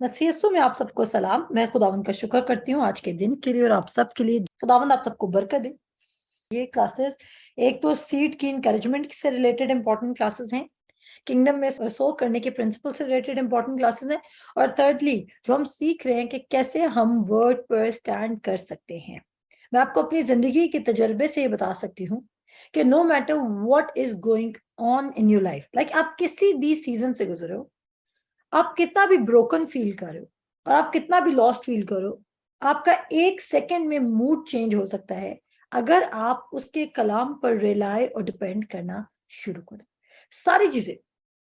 मसीयसु में आप सबको सलाम। मैं खुदावंद का शुक्र करती हूँ आज के दिन के लिए और आप सबके लिए। खुदावंद आप सबको बरकत दे। ये क्लासेस एक तो सीड की इंकरेजमेंट से रिलेटेड इंपॉर्टेंट क्लासेस हैं, किंगडम में सो करने के प्रिंसिपल से रिलेटेड इंपॉर्टेंट क्लासेस हैं, और थर्डली जो हम सीख रहे हैं कि कैसे हम वर्ड पर स्टैंड कर सकते हैं। मैं आपको अपनी जिंदगी के तजर्बे से ये बता सकती हूँ कि no matter what is going on in your life, like आप किसी भी सीजन से गुजरे हो, आप कितना भी ब्रोकन फील कर रहे हो और आप कितना भी लॉस्ट फील करो, आपका एक सेकंड में मूड चेंज हो सकता है अगर आप उसके कलाम पर रिलाय और डिपेंड करना शुरू करें। सारी चीजें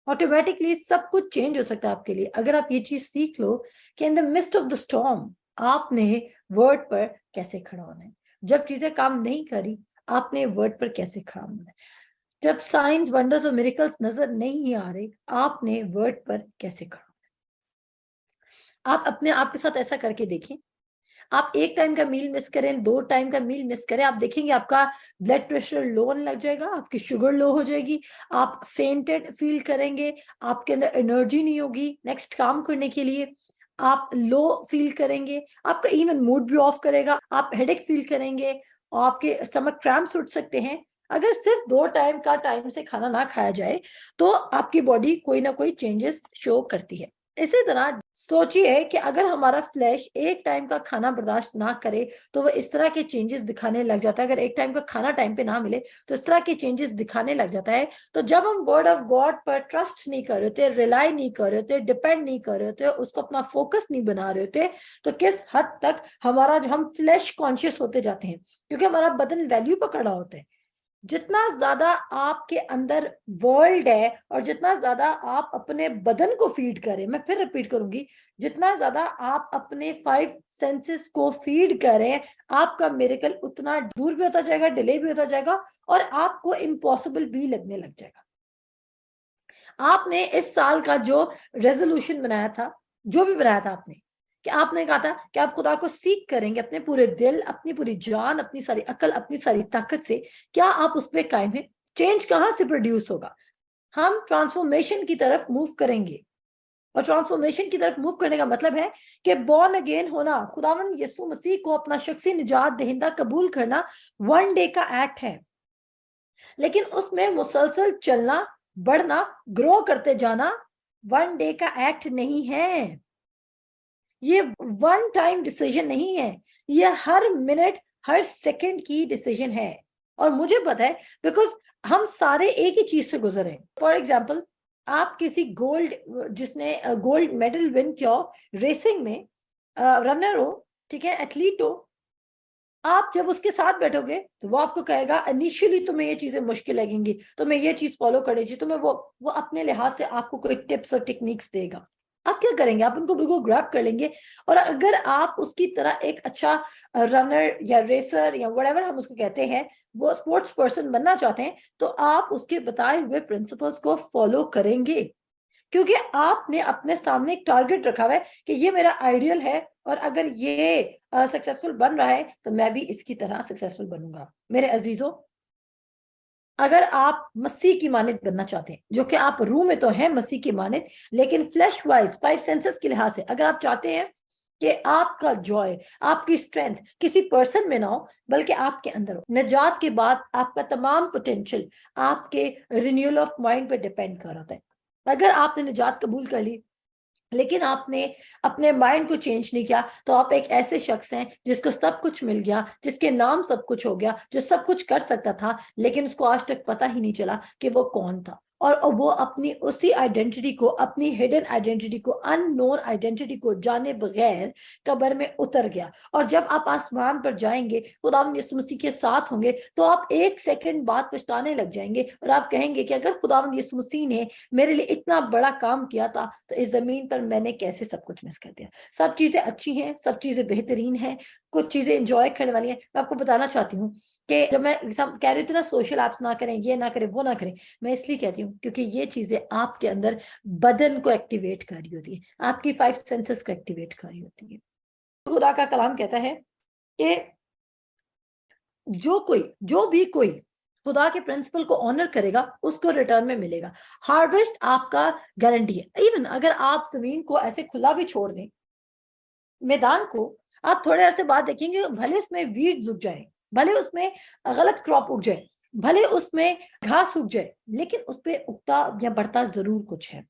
ऑटोमेटिकली, सब कुछ चेंज हो सकता है आपके लिए अगर आप ये चीज सीख लो कि in the mist of the storm आपने वर्ड पर कैसे खड़ा होना है। जब चीजें काम नहीं करी, आपने वर्ड पर कैसे खड़ा होना है। जब साइंस वंडर्स और मिरेकल्स नजर नहीं आ रहे, आपने वर्ड पर कैसे खड़ा। आप अपने आप के साथ ऐसा करके देखें। आप एक टाइम का मील मिस करें, 2 टाइम का मील मिस करें, आप देखेंगे आपका ब्लड प्रेशर लो होने लग जाएगा, आपकी शुगर लो हो जाएगी, आप फेंटेड फील करेंगे, आपके अंदर एनर्जी नहीं होगी नेक्स्ट काम करने के लिए, आप लो फील करेंगे, आपका इवन मूड भी ऑफ करेगा, आप हेडेक फील करेंगे, और आपके स्टमक क्रैम्प्स उठ सकते हैं। अगर सिर्फ 2 टाइम का टाइम से खाना ना खाया जाए तो आपकी बॉडी कोई ना कोई चेंजेस शो करती है। इसी तरह सोचिए कि अगर हमारा फ्लैश एक टाइम का खाना बर्दाश्त ना करे तो वो इस तरह के चेंजेस दिखाने लग जाता है। अगर एक टाइम का खाना टाइम पे ना मिले तो इस तरह के चेंजेस दिखाने लग जाता है। तो जब हम वर्ड ऑफ गॉड पर ट्रस्ट नहीं कर रहे थे, रिलाई नहीं कर रहे थे, डिपेंड नहीं कर रहे थे, उसको अपना फोकस नहीं बना रहे थे, तो किस हद तक हमारा जो हम फ्लैश कॉन्शियस होते जाते हैं, क्योंकि हमारा बदन वैल्यू पकड़ा होता है। जितना ज्यादा आपके अंदर वर्ल्ड है और जितना ज्यादा आप अपने बदन को फीड करें, मैं फिर रिपीट करूंगी, जितना ज्यादा आप अपने 5 सेंसेस को फीड करें, आपका मिरेकल उतना दूर भी होता जाएगा, डिले भी होता जाएगा, और आपको इम्पॉसिबल भी लगने लग जाएगा। आपने इस साल का जो रेजोल्यूशन बनाया था, जो भी बनाया था आपने, कि आपने कहा था कि आप खुदा को सीख करेंगे अपने पूरे दिल, अपनी पूरी जान, अपनी सारी अकल, अपनी सारी ताकत से, क्या आप उस पर कायम है? चेंज कहां से प्रोड्यूस होगा? हम ट्रांसफॉर्मेशन की तरफ मूव करेंगे, और ट्रांसफॉर्मेशन की तरफ मूव करने का मतलब है कि बॉर्न अगेन होना, खुदावंद यीशु मसीह को अपना शख्सी निजात दहिंदा कबूल करना वन डे का एक्ट है, लेकिन उसमें मुसलसल चलना, बढ़ना, ग्रो करते जाना वन डे का एक्ट नहीं है। ये वन टाइम डिसीजन नहीं है, ये हर मिनट हर सेकंड की डिसीजन है। और मुझे पता है बिकॉज हम सारे एक ही चीज से गुजरे हैं। फॉर एग्जाम्पल, आप किसी गोल्ड, जिसने गोल्ड मेडल विन किया रेसिंग में, रनर हो, ठीक है, एथलीट हो, आप जब उसके साथ बैठोगे तो वो आपको कहेगा इनिशियली तुम्हें ये चीजें मुश्किल लगेंगी, तुम्हें ये चीज फॉलो करनी चाहिए, तुम्हें वो अपने लिहाज से आपको कोई टिप्स और टेक्निक्स देगा। आप क्या करेंगे? आप उनको बिल्कुल ग्रैब कर लेंगे, और अगर आप उसकी तरह एक अच्छा रनर या रेसर या व्हाटएवर हम उसको कहते हैं, वो स्पोर्ट्स पर्सन बनना चाहते हैं, तो आप उसके बताए हुए प्रिंसिपल्स को फॉलो करेंगे, क्योंकि आपने अपने सामने एक टारगेट रखा हुआ है कि ये मेरा आइडियल है, और अगर ये सक्सेसफुल बन रहा है तो मैं भी इसकी तरह सक्सेसफुल बनूंगा। मेरे अजीजों, अगर आप मसीह की मानित बनना चाहते हैं, जो कि आप रूह में तो हैं मसीह की मानित, लेकिन फ्लैश वाइज 5 सेंसेस के लिहाज से अगर आप चाहते हैं कि आपका जॉय, आपकी स्ट्रेंथ किसी पर्सन में ना हो बल्कि आपके अंदर हो, निजात के बाद आपका तमाम पोटेंशियल आपके रिन्यूअल ऑफ माइंड पर डिपेंड कर रहा है। अगर आपने निजात कबूल कर ली लेकिन आपने अपने माइंड को चेंज नहीं किया, तो आप एक ऐसे शख्स हैं जिसको सब कुछ मिल गया, जिसके नाम सब कुछ हो गया, जो सब कुछ कर सकता था, लेकिन उसको आज तक पता ही नहीं चला कि वो कौन था। और वो अपनी उसी आइडेंटिटी को, अपनी हिडन आइडेंटिटी को, अननोन आइडेंटिटी को जाने बगैर कब्र में उतर गया। और जब आप आसमान पर जाएंगे, खुदावंद यीशु मसीह के साथ होंगे, तो आप एक सेकंड बाद पछताने लग जाएंगे और आप कहेंगे कि अगर खुदावंद यीशु मसीह ने मेरे लिए इतना बड़ा काम किया था तो इस जमीन पर मैंने कैसे सब कुछ मिस कर दिया। सब चीजें अच्छी हैं, सब चीजें बेहतरीन हैं, कुछ चीजें एंजॉय करने वाली हैं। मैं आपको बताना चाहती हूँ कि जब मैं कह रही थी ना सोशल एप्स ना करें, ये ना करें, वो ना करें, मैं इसलिए कहती हूँ क्योंकि ये चीजें आपके अंदर बदन को एक्टिवेट कर रही होती है, आपकी 5 सेंसेस को एक्टिवेट कर रही होती है। खुदा का कलाम कहता है कि जो भी कोई खुदा के प्रिंसिपल को ऑनर करेगा, उसको रिटर्न में मिलेगा। हार्वेस्ट आपका गारंटी है। इवन अगर आप जमीन को ऐसे खुला भी छोड़ दें, मैदान को, आप थोड़े अरसे बाद देखेंगे भले उसमें वीड्स उग जाए, भले उसमें गलत क्रॉप उग जाए, भले उसमें घास उग जाए, लेकिन उस पर उगता या बढ़ता जरूर कुछ है।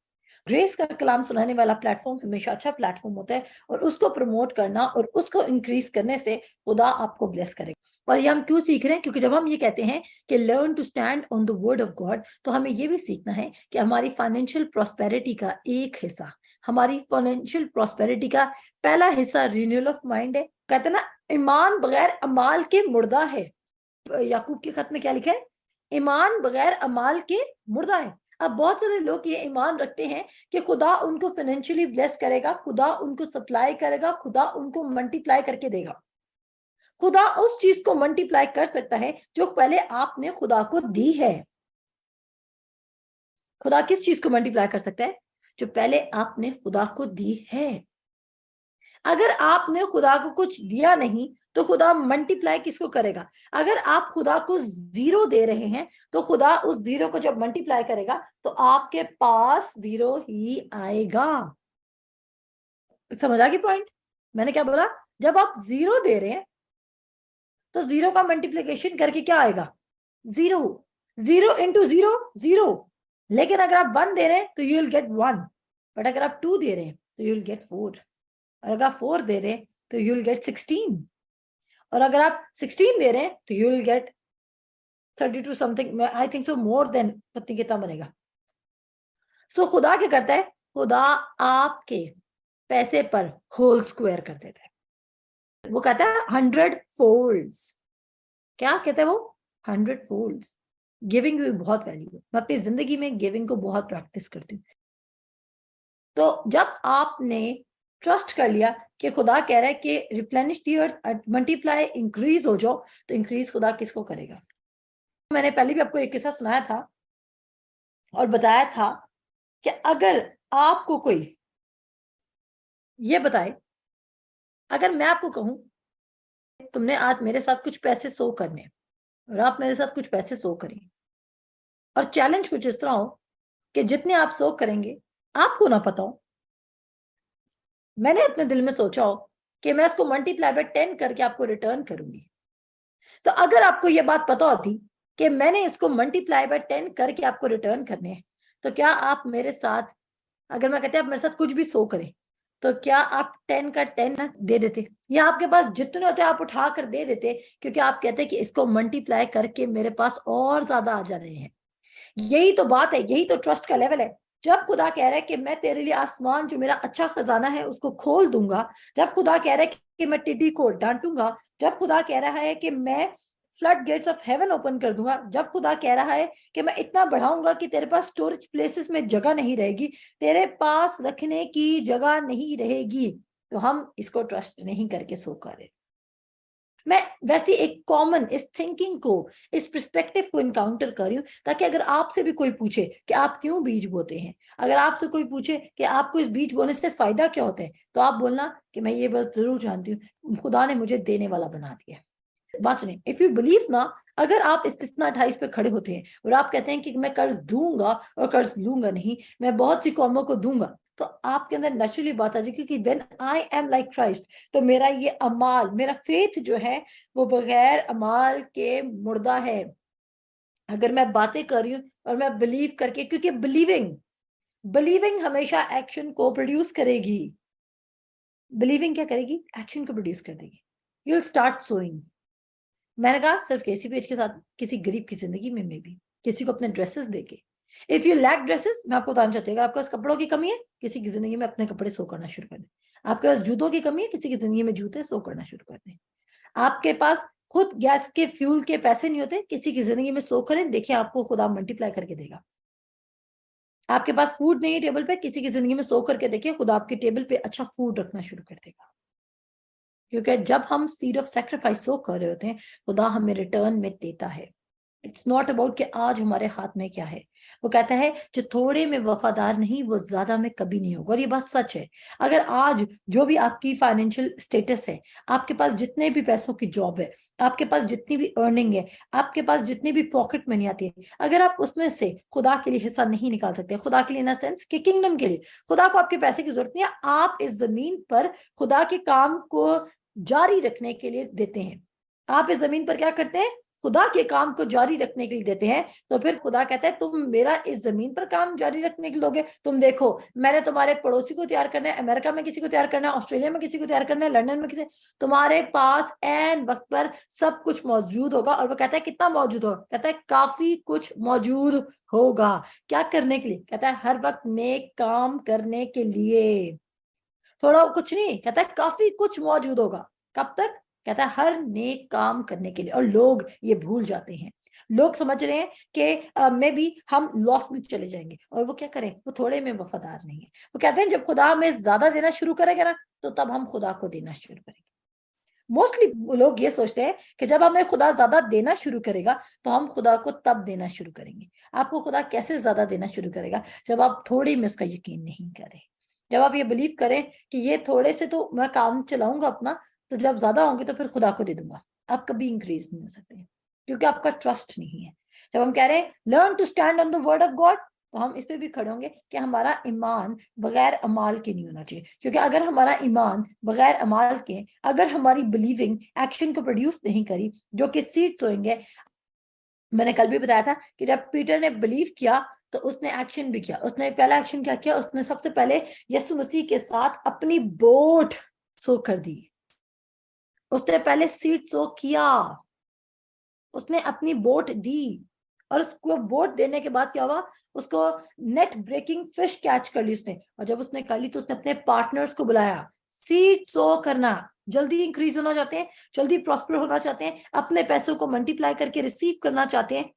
ग्रेस का कलाम सुनाने वाला प्लेटफॉर्म हमेशा अच्छा प्लेटफॉर्म होता है, और उसको प्रमोट करना और उसको इंक्रीज करने से खुदा आपको ब्लेस करेगा। और ये हम क्यों सीख रहे हैं? क्योंकि जब हम ये कहते हैं कि learn to stand on the word of God, तो हमें ये भी सीखना है कि हमारी फाइनेंशियल प्रॉस्पेरिटी का एक हिस्सा, हमारी फाइनेंशियल प्रॉस्पेरिटी का पहला हिस्सा रिन्यूअल ऑफ माइंड है। कहते हैं ना, ईमान बगैर अमाल के मुर्दा है। याकूब के खत में क्या लिखा है? ईमान बगैर अमाल के मुर्दा है। अब बहुत सारे लोग ये ईमान रखते हैं कि खुदा उनको फाइनेंशियली ब्लेस करेगा, खुदा उनको सप्लाई करेगा, खुदा उनको मल्टीप्लाई करके देगा। खुदा उस चीज को मल्टीप्लाई कर सकता है जो पहले आपने खुदा को दी है। खुदा किस चीज को मल्टीप्लाई कर सकता है? जो पहले आपने खुदा को दी है। अगर आपने खुदा को कुछ दिया नहीं तो खुदा मल्टीप्लाई किसको करेगा? अगर आप खुदा को 0 दे रहे हैं तो खुदा उस 0 को जब मल्टीप्लाई करेगा तो आपके पास 0 ही आएगा। समझ आ गई पॉइंट? मैंने क्या बोला? जब आप 0 दे रहे हैं तो 0 का मल्टीप्लीकेशन करके क्या आएगा? 0। 0 इंटू 0 0। लेकिन अगर आप 1 दे रहे हैं तो यू विल गेट 1। बट अगर आप 2 दे रहे हैं तो यू विल गेट 4। और अगर आप 4 दे रहे हैं तो यू विल गेट 16। और अगर आप 16 दे रहे हैं तो you will get 32 something, I think so more than, पत्नी कितना बनेगा। सो खुदा क्या करता है? खुदा आपके पैसे पर होल स्क्वायर कर देता है। वो कहता है 100 फोल्ड्स। क्या कहते हैं वो? 100 फोल्ड्स। गिविंग भी बहुत वैल्यू है। मैं अपनी जिंदगी में गिविंग को बहुत प्रैक्टिस करती हूँ। तो जब आपने ट्रस्ट कर लिया कि खुदा कह रहा है कि रिप्लेनिश दी अर्थ, मल्टीप्लाई, इंक्रीज हो जाओ, तो इंक्रीज खुदा किसको करेगा? मैंने पहले भी आपको एक किस्सा सुनाया था और बताया था कि अगर आपको कोई ये बताए, अगर मैं आपको कहूं तुमने आज मेरे साथ कुछ पैसे सो करने, और आप मेरे साथ कुछ पैसे सो करें, और चैलेंज कुछ इस तरह हो कि जितने आप सो करेंगे आपको ना पता हो, मैंने अपने दिल में सोचा हो कि मैं इसको मल्टीप्लाई बाय 10 करके आपको रिटर्न करूंगी। तो अगर आपको यह बात पता होती कि मैंने इसको मल्टीप्लाई बाय 10 करके आपको रिटर्न करने हैं, तो क्या आप मेरे साथ, अगर मैं कहते आप मेरे साथ कुछ भी सो करें, तो क्या आप 10 का 10 ना दे देते? या आपके पास जितने होते आप उठा कर दे देते, क्योंकि आप कहते कि इसको मल्टीप्लाई करके मेरे पास और ज्यादा आ जा रहे हैं। यही तो बात है, यही तो ट्रस्ट का लेवल है। जब खुदा कह रहा है कि मैं तेरे लिए आसमान जो मेरा अच्छा खजाना है उसको खोल दूंगा, जब खुदा कह रहा है कि मैं टिड्डी को डांटूंगा, जब खुदा कह रहा है कि मैं flood gates of heaven open कर दूंगा, जब खुदा कह रहा है कि मैं इतना बढ़ाऊंगा कि तेरे पास स्टोरेज प्लेसेस में जगह नहीं रहेगी, तेरे पास रखने की जगह नहीं रहेगी, तो हम इसको ट्रस्ट नहीं करके सो कर रहे। मैं वैसे एक कॉमन इस थिंकिंग को, इस पर्सपेक्टिव को इनकाउंटर कर रही हूँ, ताकि अगर आपसे भी कोई पूछे कि आप क्यों बीज बोते हैं, अगर आपसे कोई पूछे कि आपको इस बीज बोने से फायदा क्या होता है, तो आप बोलना कि मैं ये बात जरूर जानती हूँ, खुदा ने मुझे देने वाला बना दिया। बात सुनिए, इफ यू बिलीव ना, अगर आप इस्तिस्ना 28 पे खड़े होते हैं और आप कहते हैं कि मैं कर्ज दूंगा और कर्ज लूंगा नहीं, मैं बहुत सी कौमों को दूंगा, तो आपके अंदर नेचुरली बात आ जाएगी कि when I am like Christ, तो मेरा ये अमाल, मेरा फेथ जो है वो बगैर अमाल के मुर्दा है। अगर मैं बातें कर रही हूँ और मैं बिलीव करके, क्योंकि बिलीविंग बिलीविंग हमेशा एक्शन को प्रोड्यूस करेगी। बिलीविंग क्या करेगी? एक्शन को प्रोड्यूस कर देगी। You will start sowing. मैंने कहा सिर्फ केसी पेज के साथ, किसी गरीब की जिंदगी में भी, किसी को अपने ड्रेसेस देके। इफ यू लैक ड्रेसेस, मैं आपको बताना चाहती हूँ, अगर आपके पास कपड़ों की कमी है, किसी की जिंदगी में अपने कपड़े सो करना शुरू कर दें। आपके पास जूतों की कमी है, किसी की जिंदगी में जूते सो करना शुरू कर दें। आपके पास खुद गैस के फ्यूल के पैसे नहीं होते, किसी की जिंदगी में सो करें, देखिए आपको खुदा मल्टीप्लाई करके देगा। आपके पास फूड नहीं है टेबल पे, किसी की जिंदगी में सो करके देखिए, खुदा आपके टेबल पे अच्छा फूड रखना शुरू कर देगा। क्योंकि जब हम सीड ऑफ सैक्रिफाइस सो कर रहे होते हैं, खुदा हमें रिटर्न में देता है। इट्स नॉट अबाउट कि आज हमारे हाथ में क्या है। वो कहता है जो थोड़े में वफादार नहीं वो ज्यादा में कभी नहीं होगा, और ये बात सच है। अगर आज जो भी आपकी फाइनेंशियल स्टेटस है, आपके पास जितने भी पैसों की जॉब है, आपके पास जितनी भी अर्निंग है, आपके पास जितनी भी पॉकेट मनी आती है, अगर आप उसमें से खुदा के लिए हिस्सा नहीं निकाल सकते, खुदा के लिए इन सेंस कि किंगडम के लिए, खुदा को आपके पैसे की जरूरत नहीं है, आप इस जमीन पर खुदा के काम को जारी रखने के लिए देते हैं, आप इस जमीन पर क्या करते हैं, खुदा के काम को जारी रखने के लिए देते हैं, तो फिर खुदा कहता है तुम मेरा इस जमीन पर काम जारी रखने के लिए लोगे। तुम देखो, मैंने तुम्हारे पड़ोसी को तैयार करना है, अमेरिका में किसी को तैयार करना है, ऑस्ट्रेलिया में किसी को तैयार करना है, लंदन में किसी, तुम्हारे पास एन वक्त पर सब कुछ मौजूद होगा। और वो कहता है कितना मौजूद होगा, कहता है काफी कुछ मौजूद होगा। क्या करने के लिए, कहता है हर वक्त नेक काम करने के लिए, थोड़ा कुछ नहीं, कहता है काफी कुछ मौजूद होगा। कब तक, कहता है हर नेक काम करने के लिए। और लोग ये भूल जाते हैं, लोग समझ रहे हैं कि मे बी हम लॉस में चले जाएंगे, और वो क्या करें, वो थोड़े में वफादार नहीं है। वो कहते हैं जब खुदा हमें ज्यादा देना शुरू करेगा ना, तो तब हम खुदा को देना शुरू करेंगे। मोस्टली लोग ये सोचते हैं कि जब हमें खुदा ज्यादा देना शुरू करेगा तो हम खुदा को तब देना शुरू करेंगे। आपको खुदा कैसे ज्यादा देना शुरू करेगा, जब आप थोड़ी में उसका यकीन नहीं करें, जब आप ये बिलीव करें कि ये थोड़े से तो मैं काम चलाऊंगा अपना, तो जब ज्यादा होंगे तो फिर खुदा को दे दूंगा। आप कभी इंक्रीज नहीं हो सकते, क्योंकि आपका ट्रस्ट नहीं है। जब हम कह रहे हैं learn to stand on the word of God, तो हम इस पे भी खड़े होंगे कि हमारा ईमान बगैर अमाल के नहीं होना चाहिए। क्योंकि अगर हमारा ईमान बगैर अमाल के, अगर हमारी बिलीविंग एक्शन को प्रोड्यूस नहीं करी, जो कि सीड सोएंगे, मैंने कल भी बताया था कि जब पीटर ने बिलीव किया तो उसने एक्शन भी किया। उसने पहला एक्शन क्या किया, उसने सबसे पहले यीशु मसीह के साथ अपनी बोट सो कर दी। उसने पहले सीड सो किया, उसने अपनी बोट दी, और उसको बोट देने के बाद क्या हुआ, उसको नेट ब्रेकिंग फिश कैच कर ली उसने। और जब उसने कर ली तो उसने अपने पार्टनर्स को बुलाया। सीड सो करना, जल्दी इंक्रीज होना चाहते हैं, जल्दी प्रॉस्पर होना चाहते हैं, अपने पैसों को मल्टीप्लाई करके रिसीव करना चाहते हैं,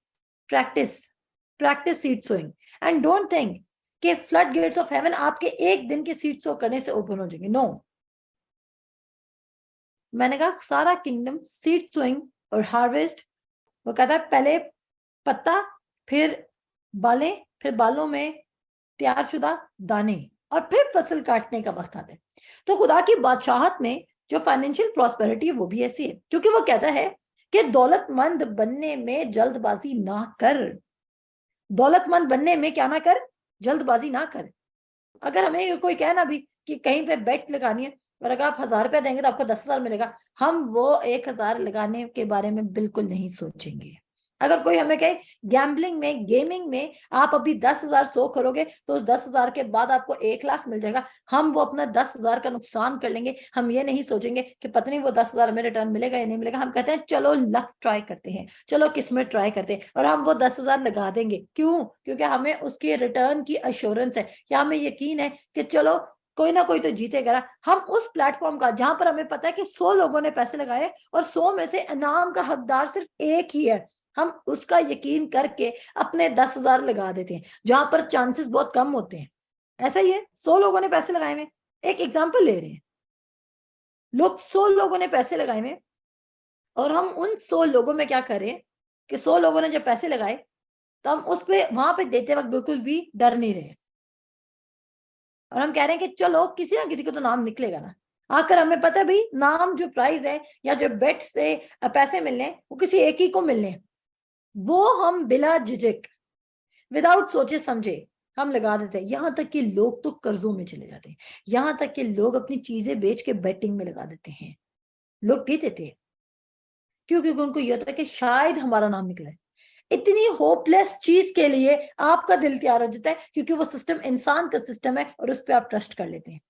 practice, practice seed sowing. And don't think कि फ्लड गेट्स ऑफ हेवन आपके एक दिन के सीड सो करने से ओपन हो जाएंगे। नो, मैंने कहा सारा किंगडम सीड सोइंग और हार्वेस्ट। वो कहता है पहले पत्ता, फिर बालें, फिर बालों में तैयारशुदा दाने, और फिर फसल काटने का वक्त आता है। तो खुदा की बादशाहत में जो फाइनेंशियल प्रॉस्पेरिटी है वो भी ऐसी है, क्योंकि वो कहता है कि दौलतमंद बनने में जल्दबाजी ना कर। दौलतमंद बनने में क्या ना कर, जल्दबाजी ना कर। अगर हमें कोई कहना भी कि कहीं पे बेट लगानी है, और अगर आप 1000 रुपया देंगे तो आपको 10,000 मिलेगा, हम वो 1,000 लगाने के बारे में बिल्कुल नहीं सोचेंगे। अगर कोई हमें कहे गैम्बलिंग में, गेमिंग में आप अभी 10,000 सो करोगे तो उस 10,000 के बाद आपको 1,00,000 मिल जाएगा, हम वो अपना 10,000 का नुकसान कर लेंगे। हम ये नहीं सोचेंगे कि पता नहीं वो 10,000 में रिटर्न मिलेगा या नहीं मिलेगा। हम कहते हैं चलो लक ट्राई करते हैं, चलो किस्मत ट्राई करते हैं, और हम वो 10,000 लगा देंगे। क्यों, क्योंकि हमें उसके रिटर्न की अश्योरेंस है, या हमें यकीन है कि चलो कोई ना कोई तो जीतेगा। हम उस प्लेटफॉर्म का जहां पर हमें पता है कि 100 लोगों ने पैसे लगाए और 100 में से इनाम का हकदार सिर्फ एक ही है, हम उसका यकीन करके अपने 10,000 लगा देते हैं, जहां पर चांसेस बहुत कम होते हैं। ऐसा ही है, 100 लोगों ने पैसे लगाए हुए, एक एग्जाम्पल ले रहे हैं, लोग 100 लोगों ने पैसे लगाए हुए, और हम उन 100 लोगों में क्या करें कि 100 लोगों ने जब पैसे लगाए तो हम उस पे वहां पे देते वक्त बिल्कुल भी डर नहीं रहे, और हम कह रहे हैं कि चलो किसी ना किसी को तो नाम निकलेगा ना। आकर हमें पता है भाई नाम जो प्राइज है या जो बेट से पैसे मिलने वो किसी एक ही को मिलने, वो हम बिला झिझक, विदाउट सोचे समझे हम लगा देते हैं। यहां तक कि लोग तो कर्जों में चले जाते हैं, यहां तक कि लोग अपनी चीजें बेच के बेटिंग में लगा देते हैं। लोग दे देते हैं, क्यों, क्योंकि उनको यह होता है कि शायद हमारा नाम निकले। इतनी होपलेस चीज के लिए आपका दिल तैयार हो जाता है, क्योंकि वो सिस्टम इंसान का सिस्टम है और उस पर आप ट्रस्ट कर लेते हैं।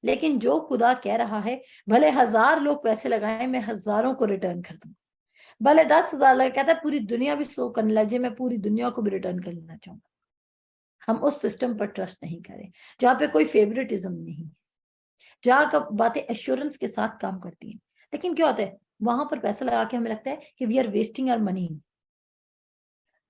लेकिन जो खुदा कह रहा है भले 1,000 लोग पैसे लगाए मैं हजारों को रिटर्न कर दूंगा, भले 10,000 लगे, कहता है पूरी दुनिया भी सो करने लग जाए मैं पूरी दुनिया को भी रिटर्न कर लेना चाहूंगा। हम उस सिस्टम पर ट्रस्ट नहीं करें जहां पे कोई फेवरेटिज्म नहीं है, जहां का बातें एश्योरेंस के साथ काम करती हैं। लेकिन क्या होता है, वहां पर पैसा लगा के हमें लगता है कि we are wasting our money.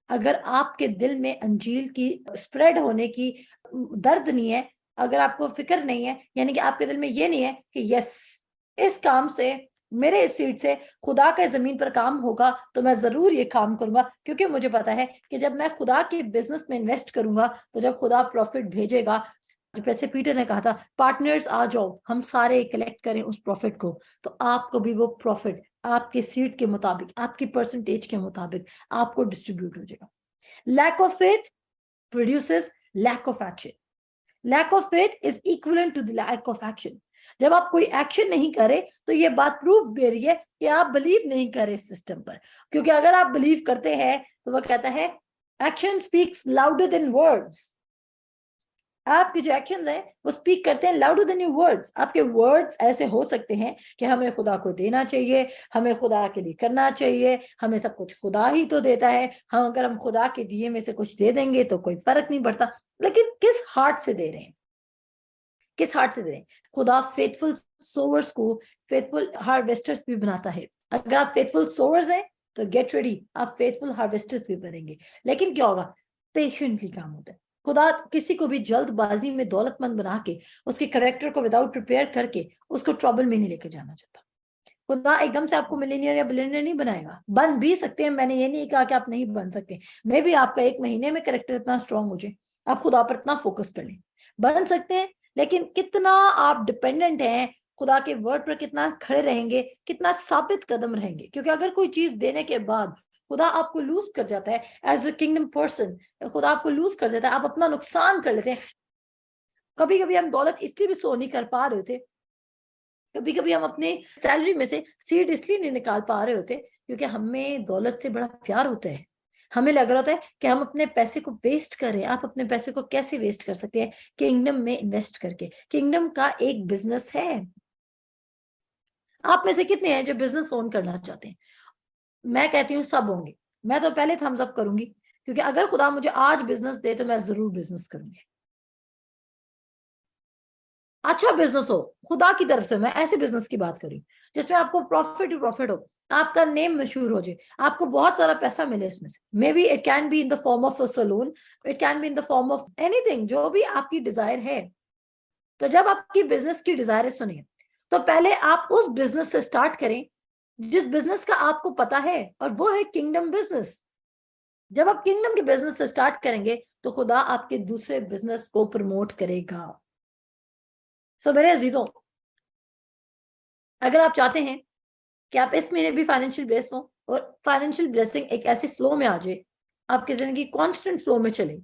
अगर आपके दिल में अंजील की स्प्रेड होने की दर्द नहीं है, अगर आपको फिक्र नहीं है, यानी कि आपके दिल में ये नहीं है कि यस इस काम से मेरे इस सीट से खुदा के जमीन पर काम होगा तो मैं जरूर ये काम करूंगा, क्योंकि मुझे पता है कि जब मैं खुदा के बिजनेस में इन्वेस्ट करूंगा तो जब खुदा प्रॉफिट भेजेगा, जैसे पीटर ने कहा था पार्टनर्स आ जाओ हम सारे कलेक्ट करें उस प्रॉफिट को, तो आपको भी वो प्रॉफिट आपके सीट के मुताबिक, आपकी परसेंटेज के मुताबिक आपको डिस्ट्रीब्यूट हो जाएगा। Lack of faith produces lack of action. Lack of faith is equivalent to the lack of action. जब आप कोई एक्शन नहीं करे तो ये बात प्रूफ दे रही है कि आप बिलीव नहीं करे इस सिस्टम पर, क्योंकि अगर आप बिलीव करते हैं तो वो कहता है action speaks louder than words. आपके जो एक्शंस हैं वो स्पीक करते हैं लाउडर देन योर वर्ड्स। आपके वर्ड्स ऐसे हो सकते हैं कि हमें खुदा को देना चाहिए, हमें खुदा के लिए करना चाहिए, हमें सब कुछ खुदा ही तो देता है, हम अगर हम खुदा के दिए में से कुछ दे देंगे तो कोई फर्क नहीं पड़ता। लेकिन किस हार्ट से दे रहे हैं, किस हार्ट से दे रहे हैं? खुदा फेथफुल सोवर्स को फेथफुल हार्वेस्टर्स भी बनाता है। अगर आप फेथफुल सोवर्स हैं तो गेट रेडी, आप फेथफुल हार्वेस्टर्स भी बनेंगे। लेकिन क्या होगा? पेशेंटली काम होता है। खुदा किसी को भी जल्दबाजी में दौलतमंद बना के उसके करेक्टर को विदाउट प्रिपेयर करके उसको ट्रबल में नहीं लेकर जाना चाहता। खुदा एकदम से आपको मिलेनियर या बिलियनियर नहीं बनाएगा। बन भी सकते हैं, मैंने ये नहीं कहा कि आप नहीं बन सकते। मे भी आपका 1 महीने में करेक्टर इतना स्ट्रांग हो जाए, आप खुदा पर इतना फोकस कर लें, बन सकते हैं। लेकिन कितना आप डिपेंडेंट हैं खुदा के वर्ड पर, कितना खड़े रहेंगे, कितना साबित कदम रहेंगे। क्योंकि अगर कोई चीज देने के बाद खुदा आपको लूज कर जाता है एज अ किंगडम पर्सन, खुदा आपको लूज कर देता है, आप अपना नुकसान कर लेते हैं। कभी कभी हम दौलत इसलिए भी सो नहीं कर पा रहे होते, कभी कभी हम अपने सैलरी में से सीड इसलिए नहीं निकाल पा रहे होते क्योंकि हमें दौलत से बड़ा प्यार होता है। हमें लग रहा होता है कि हम अपने पैसे को वेस्ट करें। आप अपने पैसे को कैसे वेस्ट कर सकते हैं? किंगडम में इन्वेस्ट करके। किंगडम का एक बिजनेस है। आप में से कितने हैं जो बिजनेस ओन करना चाहते हैं? मैं कहती हूँ सब होंगे। मैं तो पहले थम्स अप करूंगी, क्योंकि अगर खुदा मुझे आज बिजनेस दे तो मैं जरूर बिजनेस करूंगी। अच्छा बिजनेस हो खुदा की तरफ से, मैं ऐसे बिजनेस की बात करी जिसमें आपको प्रॉफिट ही प्रॉफिट हो, आपका नेम मशहूर हो जाए, आपको बहुत सारा पैसा मिले इसमें से। Maybe it can be in the form of a salon, it can be in the form of anything, जो भी आपकी डिजायर है। तो जब आपकी बिजनेस की डिजायर है, सुनिए, तो पहले आप उस बिजनेस से स्टार्ट करें जिस बिजनेस का आपको पता है, और वो है किंगडम बिजनेस। जब आप किंगडम के बिजनेस से स्टार्ट करेंगे तो खुदा आपके दूसरे बिजनेस को प्रमोट करेगा। सो मेरे अजीजों, अगर आप चाहते हैं कि आप इस महीने भी फाइनेंशियल ब्लेस हो और फाइनेंशियल ब्लेसिंग एक ऐसे फ्लो में आ जाए, आपकी जिंदगी कांस्टेंट फ्लो में चले।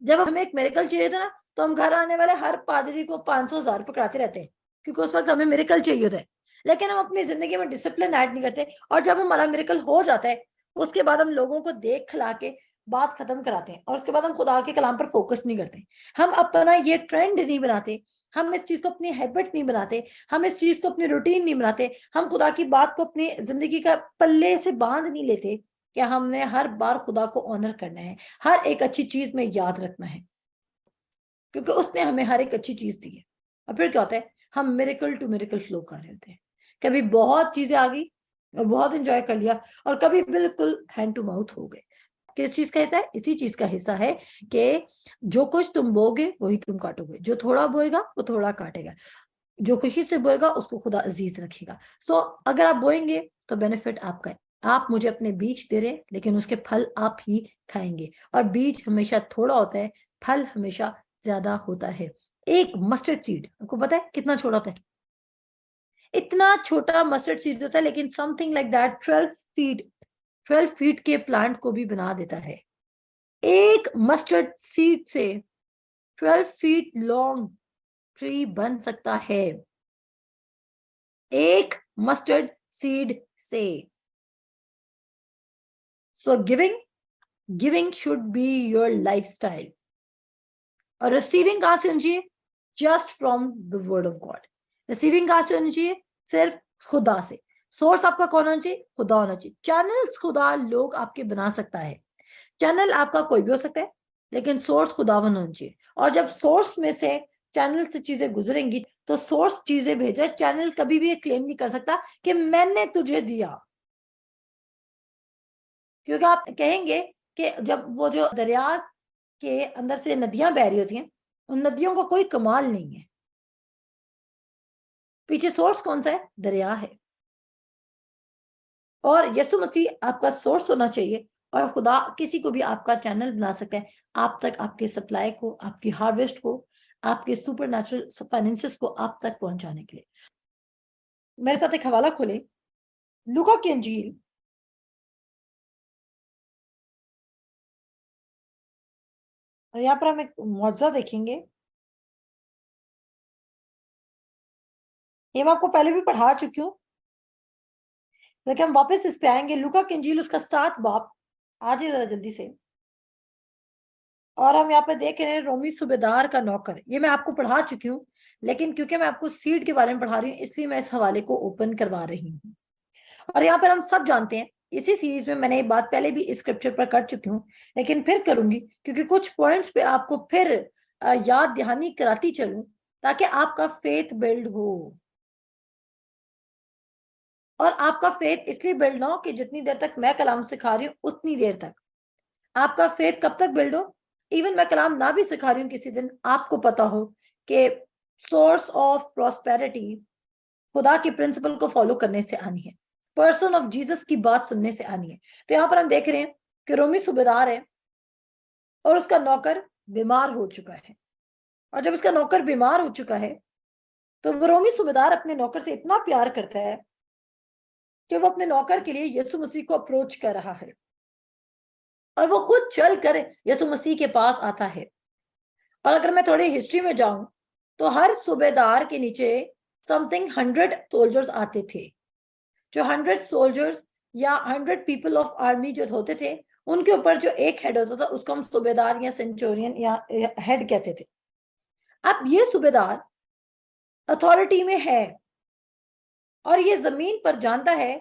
जब हमें एक मिरेकल चाहिए था ना, तो हम घर आने वाले हर पादरी को 500,000 पकड़ाते रहते हैं, क्योंकि उस वक्त हमें मिरेकल चाहिए होता है। लेकिन हम अपनी जिंदगी में डिसिप्लिन ऐड नहीं करते, और जब हमारा मिरेकल हो जाता है उसके बाद हम लोगों को देख खिला के बात खत्म कराते हैं, और उसके बाद हम खुदा के कलाम पर फोकस नहीं करते। हम अपना ये ट्रेंड नहीं बनाते, हम इस चीज को अपनी हैबिट नहीं बनाते, हम इस चीज को अपनी रूटीन नहीं बनाते, हम खुदा की बात को अपनी जिंदगी का पल्ले से बांध नहीं लेते कि हमने हर बार खुदा को ऑनर करना है, हर एक अच्छी चीज में याद रखना है, क्योंकि उसने हमें हर एक अच्छी चीज दी है। और फिर क्या होता है? हम मिरेकल टू मिरेकल फ्लो कर रहे होते हैं। कभी बहुत चीजें आ गई और बहुत एंजॉय कर लिया, और कभी बिल्कुल हैंड टू माउथ हो गए। किस चीज का हिस्सा है? इसी चीज का हिस्सा है कि जो कुछ तुम बोगे वही तुम काटोगे, जो थोड़ा बोएगा वो थोड़ा काटेगा, जो खुशी से बोएगा उसको खुदा अजीज रखेगा। सो अगर आप बोएंगे तो बेनिफिट आपका है। आप मुझे अपने बीज दे रहे हैं, लेकिन उसके फल आप ही खाएंगे, और बीज हमेशा थोड़ा होता है, फल हमेशा ज्यादा होता है। एक मस्टर्ड सीड आपको पता है कितना छोटा होता है? इतना छोटा मस्टर्ड सीड होता है, लेकिन समथिंग लाइक दैट 12 फीट के प्लांट को भी बना देता है। एक मस्टर्ड सीड से 12 फीट लॉन्ग ट्री बन सकता है, एक मस्टर्ड सीड से। So giving should be your lifestyle. और रिसीविंग कहां से होनी चाहिए? Just from the word of God. Receiving कहां से होनी चाहिए? सिर्फ खुदा से। सोर्स आपका कौन होना चाहिए? खुदा होना चाहिए। चैनल्स खुदा लोग आपके बना सकता है। चैनल आपका कोई भी हो सकता है, लेकिन सोर्स खुदावन होना चाहिए। और जब सोर्स में से चैनल से चीजें गुजरेंगी तो सोर्स चीजें भेजे। चैनल कभी भी ये क्लेम नहीं कर सकता कि मैंने तुझे दिया, क्योंकि आप कहेंगे कि जब वो जो दरिया के अंदर से नदियां बह रही होती हैं, उन नदियों का कोई कमाल नहीं है, पीछे सोर्स कौन सा है? दरिया है। और यीशु मसीह आपका सोर्स होना चाहिए, और खुदा किसी को भी आपका चैनल बना सकता है आप तक, आपके सप्लाई को, आपकी हार्वेस्ट को, आपके सुपरनैचुरल फाइनेंसेस को आप तक पहुंचाने के लिए। मेरे साथ एक हवाला खोले, लूका की इंजील और यहाँ पर हम एक मुआवजा देखेंगे। ये मैं आपको पहले भी पढ़ा चुकी हूँ, लेकिन हम वापस इस पे आएंगे। लूका की इंजील उसका 7 बाब, आज ही जरा जल्दी से। और हम यहाँ पे देख रहे हैं रोमी सूबेदार का नौकर। ये मैं आपको पढ़ा चुकी हूँ, लेकिन क्योंकि मैं आपको सीड के बारे में पढ़ा रही हूँ इसलिए मैं इस हवाले को ओपन करवा रही हूँ। और यहाँ पर हम सब जानते हैं, इसी सीरीज में मैंने ये बात पहले भी इस स्क्रिप्चर पर कर चुकी हूँ, लेकिन फिर करूंगी क्योंकि कुछ पॉइंट्स पे आपको फिर याद दहानी कराती चलूं ताकि आपका फेथ बिल्ड हो। और आपका फेथ इसलिए बिल्ड ना हो कि जितनी देर तक मैं कलाम सिखा रही हूँ उतनी देर तक आपका फेथ कब तक बिल्ड हो, इवन मैं कलाम ना भी सिखा रही हूँ किसी दिन, आपको पता हो कि सोर्स ऑफ प्रॉस्पेरिटी खुदा के प्रिंसिपल को फॉलो करने से आनी है, पर्सन ऑफ जीसस की बात सुनने से आनी है। तो यहाँ पर हम देख रहे हैं कि रोमी सूबेदार है और उसका नौकर बीमार हो चुका है। और जब उसका नौकर बीमार हो चुका है तो वो रोमी सूबेदार अपने नौकर से इतना प्यार करता है कि वो अपने नौकर के लिए यीशु मसीह को अप्रोच कर रहा है और वो खुद चल कर यीशु मसीह के पास आता है। और अगर मैं थोड़ी हिस्ट्री में जाऊं तो हर सूबेदार के नीचे समथिंग 100 सोल्जर्स आते थे। जो 100 सोल्जर्स या 100 पीपल ऑफ आर्मी जो होते थे, उनके ऊपर जो एक हेड होता था उसको हम सूबेदार या सेंचुरियन या हेड कहते थे। अब ये सूबेदार अथॉरिटी में है और ये जमीन पर जानता है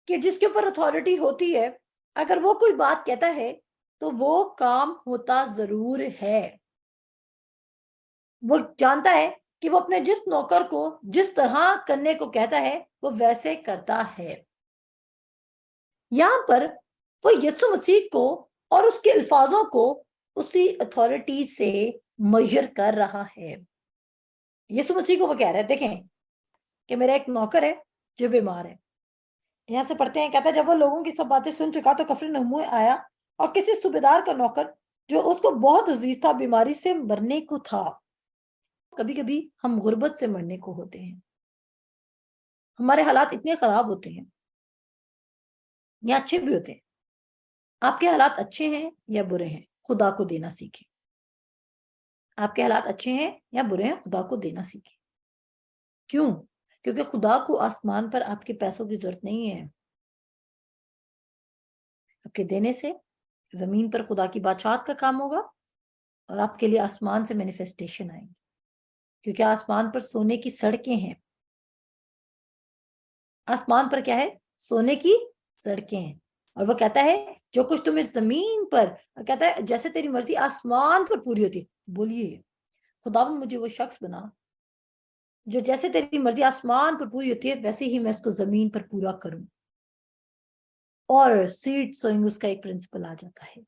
कि जिसके ऊपर अथॉरिटी होती है अगर वो कोई बात कहता है तो वो काम होता जरूर है। वो जानता है कि वो अपने जिस नौकर को जिस तरह करने को कहता है वो वैसे करता है। यहां पर वो यीशु मसीह को और उसके अल्फाजों को उसी अथॉरिटी से मेजर कर रहा है। यीशु मसीह को वो कह रहा है, देखें कि मेरा एक नौकर है जो बीमार है। यहां से पढ़ते हैं, कहता है जब वो लोगों की सब बातें सुन चुका तो कफरनहूम आया और किसी सूबेदार का नौकर जो उसको बहुत अजीज था बीमारी से मरने को था। कभी कभी हम गुर्बत से मरने को होते हैं, हमारे हालात इतने खराब होते हैं या अच्छे भी होते हैं। आपके हालात अच्छे हैं या बुरे हैं, खुदा को देना सीखें। आपके हालात अच्छे हैं या बुरे हैं, खुदा को देना सीखें। क्यों? क्योंकि खुदा को आसमान पर आपके पैसों की जरूरत नहीं है। आपके देने से जमीन पर खुदा की बादशाहत का काम होगा और आपके लिए आसमान से मैनिफेस्टेशन आएंगे, क्योंकि आसमान पर सोने की सड़कें हैं। आसमान पर क्या है? सोने की सड़कें हैं। और वो कहता है जो कुछ तुम इस जमीन पर, कहता है जैसे तेरी मर्जी आसमान पर पूरी होती है। बोलिए खुदावंद मुझे वो शख्स बना जो जैसे तेरी मर्जी आसमान पर पूरी होती है वैसे ही मैं इसको जमीन पर पूरा करूं। और सीड सोइंग उसका एक प्रिंसिपल आ जाता है।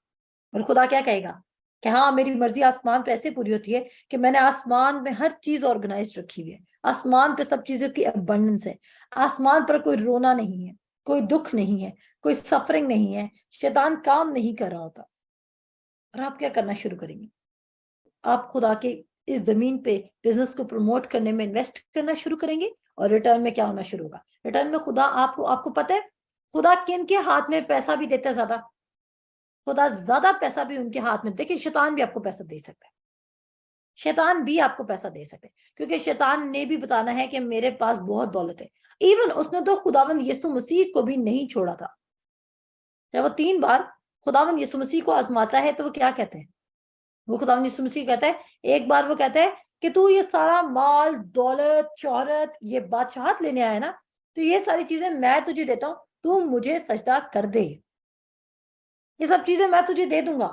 और खुदा क्या कहेगा कि हाँ मेरी मर्जी आसमान पे ऐसे पूरी होती है कि मैंने आसमान में हर चीज ऑर्गेनाइज रखी हुई है। आसमान पे सब चीजों की अबंडेंस है। आसमान पर कोई रोना नहीं है, कोई दुख नहीं है, कोई सफरिंग नहीं है, शैतान काम नहीं कर रहा होता। और आप क्या करना शुरू करेंगे? आप खुदा के इस जमीन पे बिजनेस को प्रमोट करने में इन्वेस्ट करना शुरू करेंगे। और रिटर्न में क्या होना शुरू होगा? रिटर्न में खुदा आपको पता है खुदा किन के हाथ में पैसा भी देता है ज्यादा? खुदा ज्यादा पैसा भी उनके हाथ में, देखिए शैतान भी आपको पैसा दे सकता है। शैतान भी आपको पैसा दे सकते हैं क्योंकि शैतान ने भी बताना है कि मेरे पास बहुत दौलत है। इवन उसने तो खुदावंद यीशु मसीह को भी नहीं छोड़ा था। जब वो 3 बार खुदावंद यीशु मसीह को आजमाता है तो वो क्या कहते हैं? वो खुदावंद यीशु मसीह कहता है, एक बार वो कहता है कि तू ये सारा माल दौलत शोहरत ये बादशाहत लेने आया ना, तो ये सारी चीजें मैं तुझे देता हूं, तू मुझे सजदा कर दे, ये सब चीजें मैं तुझे दे दूंगा।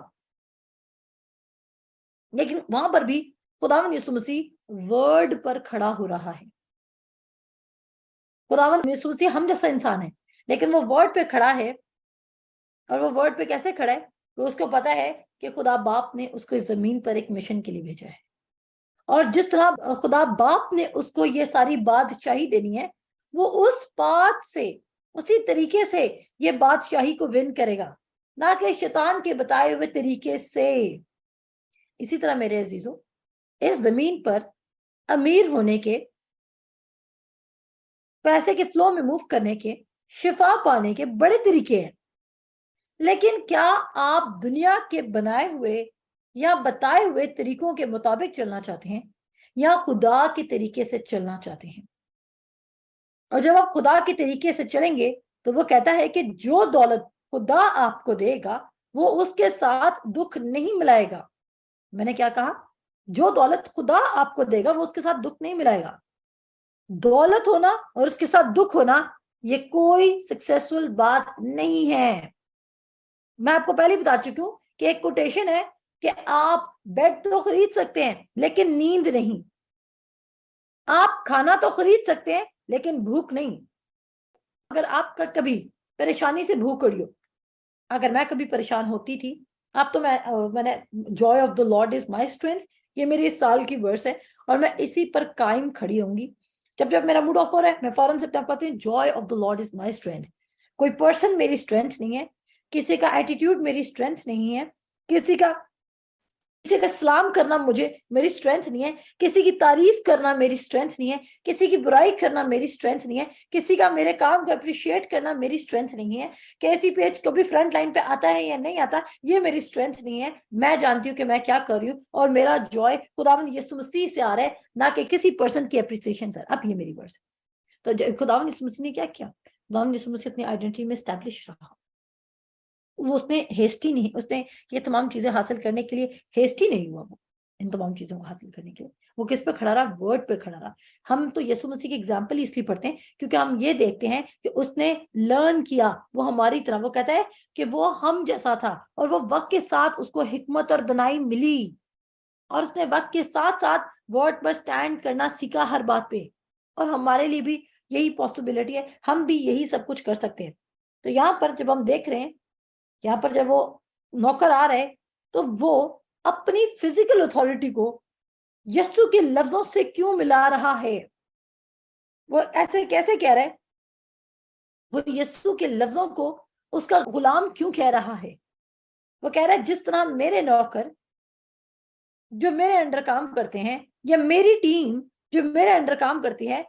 लेकिन वहां पर भी खुदावंद यीशु मसीह वर्ड पर खड़ा हो रहा है। खुदावंद यीशु मसीह हम जैसा इंसान है, लेकिन वो वर्ड पे खड़ा है। और वो वर्ड पे कैसे खड़ा है? तो उसको पता है कि खुदा बाप ने उसको इस जमीन पर एक मिशन के लिए भेजा है। और जिस तरह खुदा बाप ने उसको ये सारी बादशाही देनी है, वो उस बात से उसी तरीके से ये बादशाही को विन करेगा, ना कि शैतान के बताए हुए तरीके से। इसी तरह मेरे अजीजों, इस जमीन पर अमीर होने के, पैसे के फ्लो में मूव करने के, शिफा पाने के बड़े तरीके हैं, लेकिन क्या आप दुनिया के बनाए हुए या बताए हुए तरीकों के मुताबिक चलना चाहते हैं या खुदा के तरीके से चलना चाहते हैं? और जब आप खुदा के तरीके से चलेंगे तो वो कहता है कि जो दौलत खुदा आपको देगा वो उसके साथ दुख नहीं मिलाएगा। मैंने क्या कहा? जो दौलत खुदा आपको देगा वो उसके साथ दुख नहीं मिलाएगा। दौलत होना और उसके साथ दुख होना ये कोई सक्सेसफुल बात नहीं है। मैं आपको पहले बता चुकी हूं कि एक कोटेशन है कि आप बेड तो खरीद सकते हैं लेकिन नींद नहीं, आप खाना तो खरीद सकते हैं लेकिन भूख नहीं। अगर आपका कभी परेशानी से भूख उड़ी हो, अगर मैं कभी परेशान होती थी, अब तो मैंने Joy of the Lord is my strength, ये मेरी इस साल की वर्स है और मैं इसी पर कायम खड़ी रहूंगी। जब जब मेरा मूड ऑफ हो रहा है मैं फौरन से कहती हूँ Joy of the Lord is my strength. कोई पर्सन मेरी स्ट्रेंथ नहीं है, किसी का एटीट्यूड मेरी स्ट्रेंथ नहीं है, किसी का सलाम करना मुझे मेरी स्ट्रेंथ नहीं है, किसी की तारीफ करना मेरी स्ट्रेंथ नहीं है, किसी की बुराई करना मेरी स्ट्रेंथ नहीं है, किसी का मेरे काम को अप्रिशिएट करना मेरी स्ट्रेंथ नहीं है, कैसी पेज कभी फ्रंट लाइन पे आता है या नहीं आता ये मेरी स्ट्रेंथ नहीं है। मैं जानती हूँ कि मैं क्या कर रही हूँ और मेरा जॉय खुदावंद यीशु मसीह से आ रहा है, ना कि किसी पर्सन की अप्रिसिएशन से। अब ये मेरी वर्स है। तो खुदावंद यीशु मसीह ने क्या किया? खुदावंद यीशु मसीह अपनी आइडेंटिटी में एस्टैब्लिश रहा। वो उसने हेस्टी नहीं, उसने ये तमाम चीजें हासिल करने के लिए हेस्टी नहीं हुआ। वो इन तमाम चीजों को हासिल करने के लिए वो किस पे खड़ा रहा? वर्ड पे खड़ा रहा। हम तो यीशु मसीह की एग्जाम्पल इसलिए पढ़ते हैं क्योंकि हम ये देखते हैं कि उसने लर्न किया, वो हमारी तरह, वो कहता है कि वो हम जैसा था और वो वक्त के साथ उसको हिकमत और दनाई मिली और उसने वक्त के साथ साथ वर्ड पर स्टैंड करना सीखा हर बात पे। और हमारे लिए भी यही पॉसिबिलिटी है, हम भी यही सब कुछ कर सकते हैं। तो यहाँ पर जब हम देख रहे हैं, यहाँ पर जब वो नौकर आ रहे तो वो अपनी फिजिकल अथॉरिटी को यस्सु के लफ्जों से क्यों मिला रहा है? वो ऐसे कैसे कह रहा है? वो यस्सु के लफ्जों को उसका गुलाम क्यों कह रहा है? वो कह रहा है जिस तरह मेरे नौकर जो मेरे अंडर काम करते हैं या मेरी टीम जो मेरे अंडर काम करती है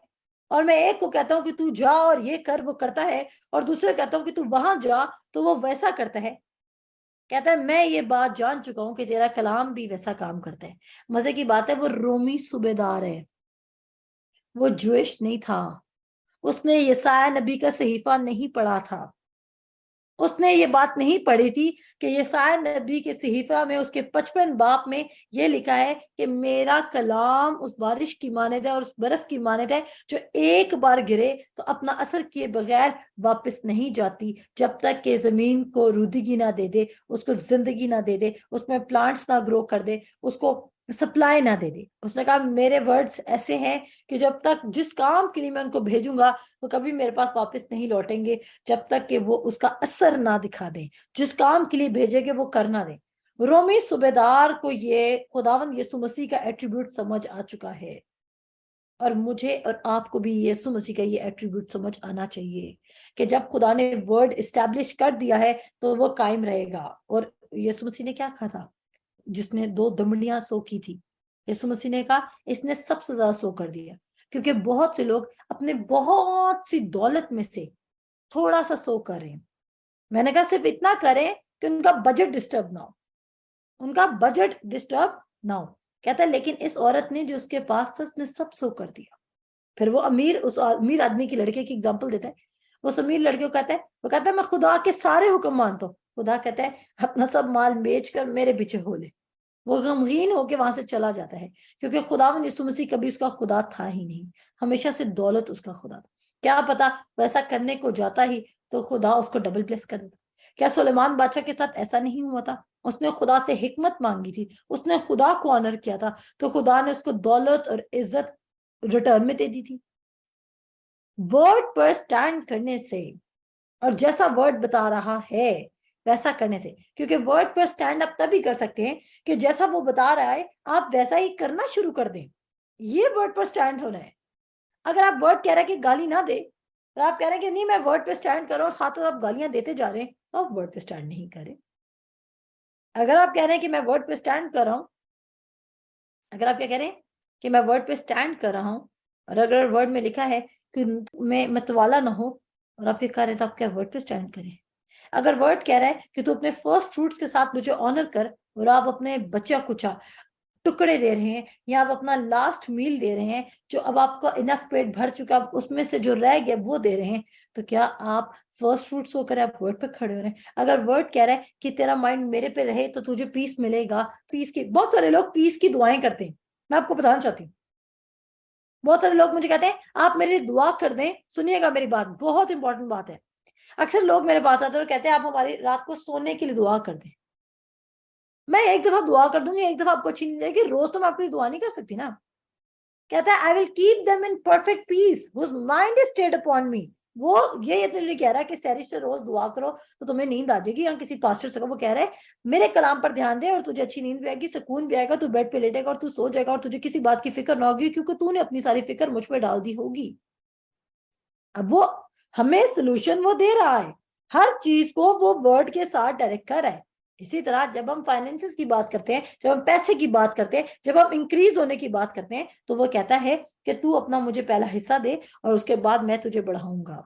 और मैं एक को कहता हूं कि तू जा और ये कर, वो करता है, और दूसरे कहता हूं कि तू वहां जा तो वो वैसा करता है। कहता है मैं ये बात जान चुका हूं कि तेरा कलाम भी वैसा काम करता है। मजे की बात है वो रोमी सूबेदार है, वो ज्यूइश नहीं था, उसने यसाया नबी का सहीफा नहीं पढ़ा था, उसने ये बात नहीं पढ़ी थी कि यसाया नबी के सहीफा में उसके 55 बाप में ये लिखा है कि मेरा कलाम उस बारिश की मानद है और उस बर्फ की मानद है जो एक बार गिरे तो अपना असर किए बगैर वापस नहीं जाती जब तक कि जमीन को रुदगी ना दे दे, उसको जिंदगी ना दे दे, उसमें प्लांट्स ना ग्रो कर दे, उसको सप्लाई ना दे दे। उसने कहा मेरे वर्ड्स ऐसे हैं कि जब तक जिस काम के लिए मैं उनको भेजूंगा वो कभी मेरे पास वापस नहीं लौटेंगे जब तक कि वो उसका असर ना दिखा दे, जिस काम के लिए भेजेंगे वो करना दे। रोमी सूबेदार को ये खुदावंद यीशु मसीह का एट्रीब्यूट समझ आ चुका है और मुझे और आपको भी यीशु मसीह का ये एट्रीब्यूट समझ आना चाहिए कि जब खुदा ने वर्ड एस्टैब्लिश कर दिया है तो वो कायम रहेगा। और यीशु मसीह ने क्या कहा था? जिसने 2 दमड़ियां सो की थी, यीशु मसीह ने कहा इसने सबसे ज्यादा सो कर दिया, क्योंकि बहुत से लोग अपने बहुत सी दौलत में से थोड़ा सा सो कर रहे हैं। मैंने कहा सिर्फ इतना करें कि उनका बजट डिस्टर्ब ना हो, उनका बजट डिस्टर्ब ना हो। कहता है लेकिन इस औरत ने जो उसके पास था उसने सब सो कर दिया। फिर वो उस अमीर आदमी की लड़के की एग्जाम्पल देता है। उस अमीर लड़के को कहता है, वो कहता है मैं खुदा के सारे हुक्म मानता हूँ। खुदा कहता है अपना सब माल बेच कर मेरे पीछे हो ले। वो गमगीन होके वहां से चला जाता है क्योंकि खुदावंद यीशु मसीह कभी उसका खुदा था ही नहीं, हमेशा से दौलत उसका खुदा था। क्या पता वैसा करने को जाता ही तो खुदा उसको डबल प्लेस कर देता। क्या सुलेमान बादशाह के साथ ऐसा नहीं हुआ था? उसने खुदा से हिकमत मांगी थी, उसने खुदा को ऑनर किया था तो खुदा ने उसको दौलत और इज्जत रिटर्न में दे दी थी। वर्ड पर स्टैंड करने से और जैसा वर्ड बता रहा है वैसा करने से, क्योंकि वर्ड पर स्टैंड आप तभी कर सकते हैं कि जैसा वो बता रहा है आप वैसा ही करना शुरू कर दें। ये वर्ड पर स्टैंड होना है। अगर आप वर्ड कह रहे हैं कि गाली ना दे और आप कह रहे हैं कि नहीं मैं वर्ड पे स्टैंड कर रहा हूँ, साथ साथ आप गालियां देते जा रहे हैं, तो आप वर्ड पे स्टैंड नहीं कर रहे। अगर आप कह रहे हैं कि मैं वर्ड पे स्टैंड कर रहा हूँ, अगर आप क्या कह रहे हैं कि मैं वर्ड पे स्टैंड कर रहा हूँ, और अगर वर्ड में लिखा है कि मैं मतवाला ना हो, और आप ये कह रहे हैं, तो आप क्या वर्ड पे स्टैंड करें? अगर वर्ड कह रहा है कि तू अपने फर्स्ट फ्रूट्स के साथ मुझे ऑनर कर, और आप अपने बच्चा कुचा टुकड़े दे रहे हैं, या आप अपना लास्ट मील दे रहे हैं, जो अब आपका इनफ पेट भर चुका, उसमें से जो रह गया वो दे रहे हैं, तो क्या आप फर्स्ट फ्रूट्स होकर आप वर्ड पे खड़े हो रहे हैं? अगर वर्ड कह रहा है कि तेरा माइंड मेरे पे रहे तो तुझे पीस मिलेगा, पीस की, बहुत सारे लोग पीस की दुआएं करते हैं, मैं आपको बताना चाहती हूँ। बहुत सारे लोग मुझे कहते हैं आप मेरी दुआ कर दें, सुनिएगा मेरी बात, बहुत इंपॉर्टेंट बात है। अक्सर लोग मेरे पास आते हैं और कहते हैं आप हमारी रात को सोने के लिए दुआ कर दें। मैं एक दफा दुआ कर दूंगी, एक दफा आपको अच्छी नींद आएगी, रोज तो मैं अपनी दुआ नहीं कर सकती ना। कहता है I will keep them in perfect peace whose mind is stayed upon me. वो ये तो नहीं कह रहा है कि सैरिश से रोज दुआ करो तो तुम्हें नींद आ जाएगी, या किसी पास्टर से, वो कह रहा है मेरे कलाम पर ध्यान दे और तुझे अच्छी नींद भी आएगी, सुकून भी आएगा, तू बेड पे लेटेगा और तू सो जाएगा, और तुझे किसी बात की फिक्र ना होगी, क्योंकि तूने अपनी सारी फिक्र मुझ पर डाल दी होगी। अब वो हमें सोल्यूशन वो दे रहा है, हर चीज को वो वर्ड के साथ डायरेक्ट कर रहा है। इसी तरह जब हम फाइनेंसेस की बात करते हैं, जब हम पैसे की बात करते हैं, जब हम इंक्रीज होने की बात करते हैं, तो वो कहता है कि तू अपना मुझे पहला हिस्सा दे और उसके बाद मैं तुझे बढ़ाऊंगा।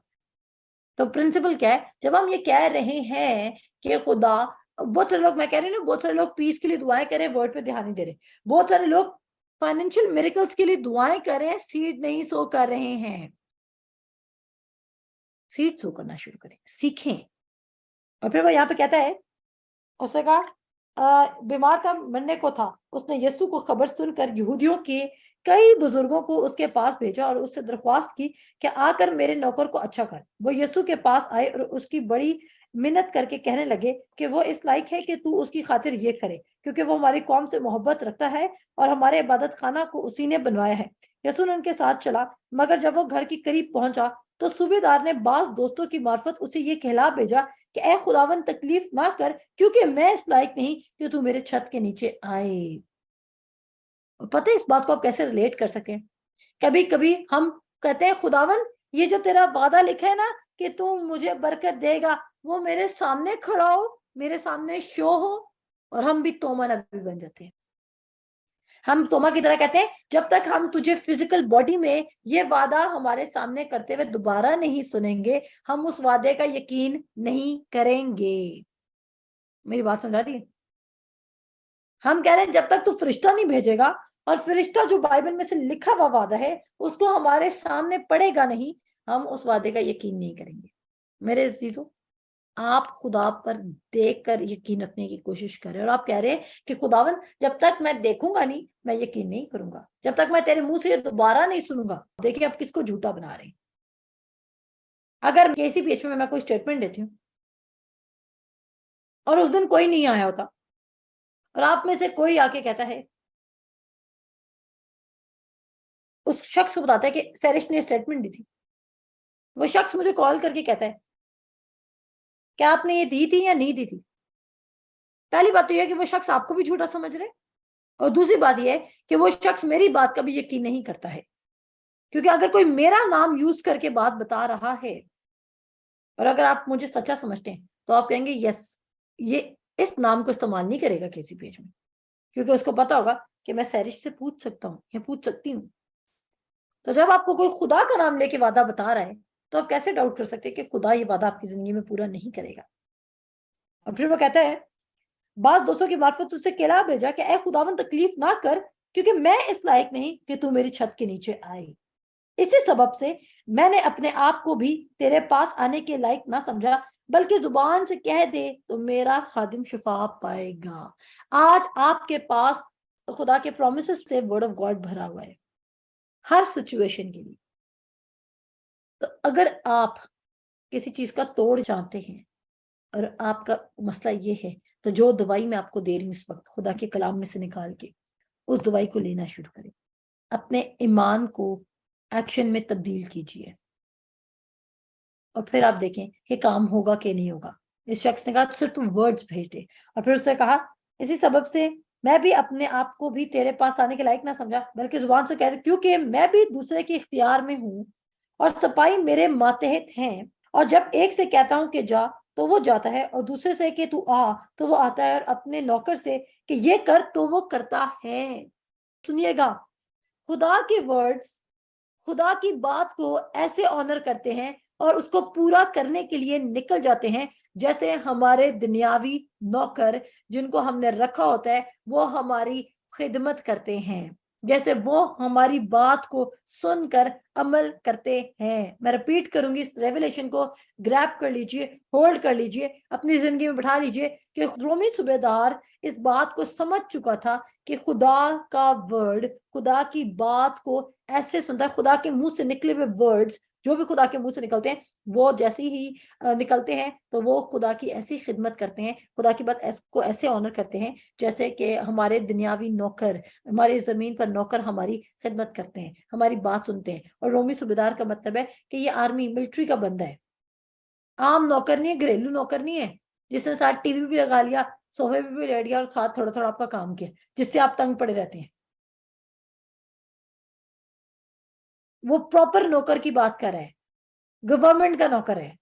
तो प्रिंसिपल क्या है, जब हम ये कह रहे हैं कि खुदा, बहुत सारे लोग, मैं कह रही हूँ ना, बहुत सारे लोग पीस के लिए दुआएं करें, वर्ड पे ध्यान नहीं दे रहे। बहुत सारे लोग फाइनेंशियल मिरेकल्स के लिए दुआएं करें, सीड नहीं सो कर रहे हैं। सीड सो करना शुरू करें, सीखें। और फिर वो यहाँ पे कहता है, उसने कहा बीमार था, मरने को था, उसने यीशु को खबर सुनकर यहूदियों के कई बुजुर्गों को उसके पास भेजा और उससे दरख्वास्त की कि आकर मेरे नौकर को अच्छा कर। वो यीशु के पास आए और उसकी बड़ी मिन्नत करके कहने लगे कि वो इस लायक है कि तू उसकी खातिर ये करे, क्योंकि वो हमारी कौम से मोहब्बत रखता है और हमारे इबादत खाना को उसी ने बनवाया है। यीशु ने उनके साथ चला, मगर जब वो घर के करीब पहुंचा तो सूबेदार ने बास दोस्तों की मार्फत उसे ये कहला भेजा कि ए खुदावन तकलीफ ना कर, क्योंकि मैं इस लायक नहीं कि तू मेरे छत के नीचे आए। और पता है इस बात को आप कैसे रिलेट कर सके? कभी कभी हम कहते हैं खुदावन ये जो तेरा वादा लिखा है ना कि तू मुझे बरकत देगा, वो मेरे सामने खड़ा हो, मेरे सामने शो हो, और हम भी तोमा नबी बन जाते हैं। हम तोमा की तरह कहते हैं जब तक हम तुझे फिजिकल बॉडी में ये वादा हमारे सामने करते हुए दोबारा नहीं सुनेंगे, हम उस वादे का यकीन नहीं करेंगे। मेरी बात समझा रही है? हम कह रहे हैं जब तक तू फरिश्ता नहीं भेजेगा, और फरिश्ता जो बाइबल में से लिखा हुआ वादा है उसको हमारे सामने पड़ेगा नहीं, हम उस वादे का यकीन नहीं करेंगे। मेरे अजीजों, आप खुदा पर देखकर यकीन रखने की कोशिश करें, और आप कह रहे हैं कि खुदावन जब तक मैं देखूंगा नहीं मैं यकीन नहीं करूंगा, जब तक मैं तेरे मुंह से ये दोबारा नहीं सुनूंगा। देखिए आप किसको झूठा बना रहे हैं। अगर किसी पेज में मैं कोई स्टेटमेंट देती हूँ और उस दिन कोई नहीं आया होता, और आप में से कोई आके कहता है, उस शख्स को बताता है कि सैरिश ने स्टेटमेंट दी थी, वो शख्स मुझे कॉल करके कहता है क्या आपने ये दी थी या नहीं दी थी। पहली बात तो यह है कि वो शख्स आपको भी झूठा समझ रहे, और दूसरी बात यह है कि वो शख्स मेरी बात का भी यकीन नहीं करता है, क्योंकि अगर कोई मेरा नाम यूज करके बात बता रहा है, और अगर आप मुझे सच्चा समझते हैं, तो आप कहेंगे यस, ये इस नाम को इस्तेमाल नहीं करेगा किसी पेज में, क्योंकि उसको पता होगा कि मैं सैरिश से पूछ सकता हूँ या पूछ सकती हूँ। तो जब आपको कोई खुदा का नाम लेके वादा बता रहा है, तो आप कैसे डाउट कर सकते हैं कि खुदा ये वादा आपकी जिंदगी में पूरा नहीं करेगा। और फिर वो कहता है बास दोस्तों की मार्फत उससे कहला भेजा कि ए खुदावन तकलीफ ना कर, क्योंकि मैं इस लायक नहीं कि तू मेरी छत के नीचे आए। इसी सबब से मैंने अपने आप को भी तेरे पास आने के लायक ना समझा, बल्कि जुबान से कह दे तो मेरा खादिम शिफा पाएगा। आज आपके पास खुदा के प्रोमिसेस से वर्ड ऑफ गॉड भरा हुआ है हर सिचुएशन के लिए। तो अगर आप किसी चीज का तोड़ चाहते हैं और आपका मसला ये है, तो जो दवाई मैं आपको दे रही हूँ इस वक्त खुदा के कलाम में से निकाल के, उस दवाई को लेना शुरू करें। अपने ईमान को एक्शन में तब्दील कीजिए, और फिर आप देखें कि काम होगा कि नहीं होगा। इस शख्स ने कहा सिर्फ तू वर्ड्स भेज दे, और फिर उसने कहा इसी सबब से मैं भी अपने आप को भी तेरे पास आने के लायक ना समझा, बल्कि जुबान से कह दे, क्योंकि मैं भी दूसरे के इख्तियार में हूँ, और सिपाही मेरे मातहत हैं, और जब एक से कहता हूं कि जा तो वो जाता है, और दूसरे से कि तू आ तो वो आता है, और अपने नौकर से कि ये कर तो वो करता है। सुनिएगा, खुदा के वर्ड्स खुदा की बात को ऐसे ऑनर करते हैं और उसको पूरा करने के लिए निकल जाते हैं, जैसे हमारे दुनियावी नौकर जिनको हमने रखा होता है वो हमारी खिदमत करते हैं, जैसे वो हमारी बात को सुनकर अमल करते हैं। मैं रिपीट करूंगी, इस रेवलेशन को ग्रैब कर लीजिए, होल्ड कर लीजिए, अपनी जिंदगी में बैठा लीजिए कि रोमी सूबेदार इस बात को समझ चुका था कि खुदा का वर्ड, खुदा की बात को ऐसे सुनता है, खुदा के मुंह से निकले हुए वर्ड्स जो भी खुदा के मुंह से निकलते हैं वो जैसे ही निकलते हैं तो वो खुदा की ऐसी खिदमत करते हैं, खुदा की बात को ऐसे ऑनर करते हैं जैसे कि हमारे दुनियावी नौकर, हमारी जमीन पर नौकर हमारी खिदमत करते हैं, हमारी बात सुनते हैं। और रोमी सूबेदार का मतलब है कि ये आर्मी मिलिट्री का बंदा है, आम नौकर नहीं है, घरेलू नौकर नहीं है जिसने साथ टीवी भी लगा लिया, सोफे पे भी लेट गया और साथ थोड़ा थोड़ा आपका काम किया जिससे आप तंग पड़े रहते हैं। वो प्रॉपर नौकर की बात कर रहा है, गवर्नमेंट का नौकर है,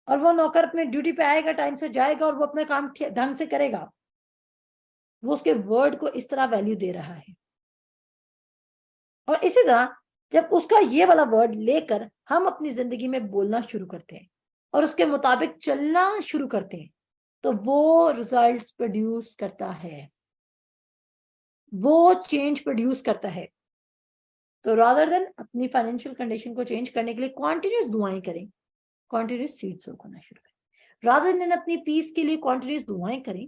और वो नौकर अपने ड्यूटी पे आएगा, टाइम से जाएगा और वो अपना काम ढंग से करेगा। वो उसके वर्ड को इस तरह वैल्यू दे रहा है। और इसी तरह जब उसका ये वाला वर्ड लेकर हम अपनी जिंदगी में बोलना शुरू करते हैं और उसके मुताबिक चलना शुरू करते हैं तो वो रिजल्ट्स प्रोड्यूस करता है, वो चेंज प्रोड्यूस करता है। तो रादर देन अपनी फाइनेंशियल कंडीशन को चेंज करने के लिए कॉन्टिन्यूस दुआएं करें, कॉन्टिन्यूस सीड सो करना शुरू करें। रादर देन अपनी पीस के लिए कॉन्टिन्यूस दुआएं करें,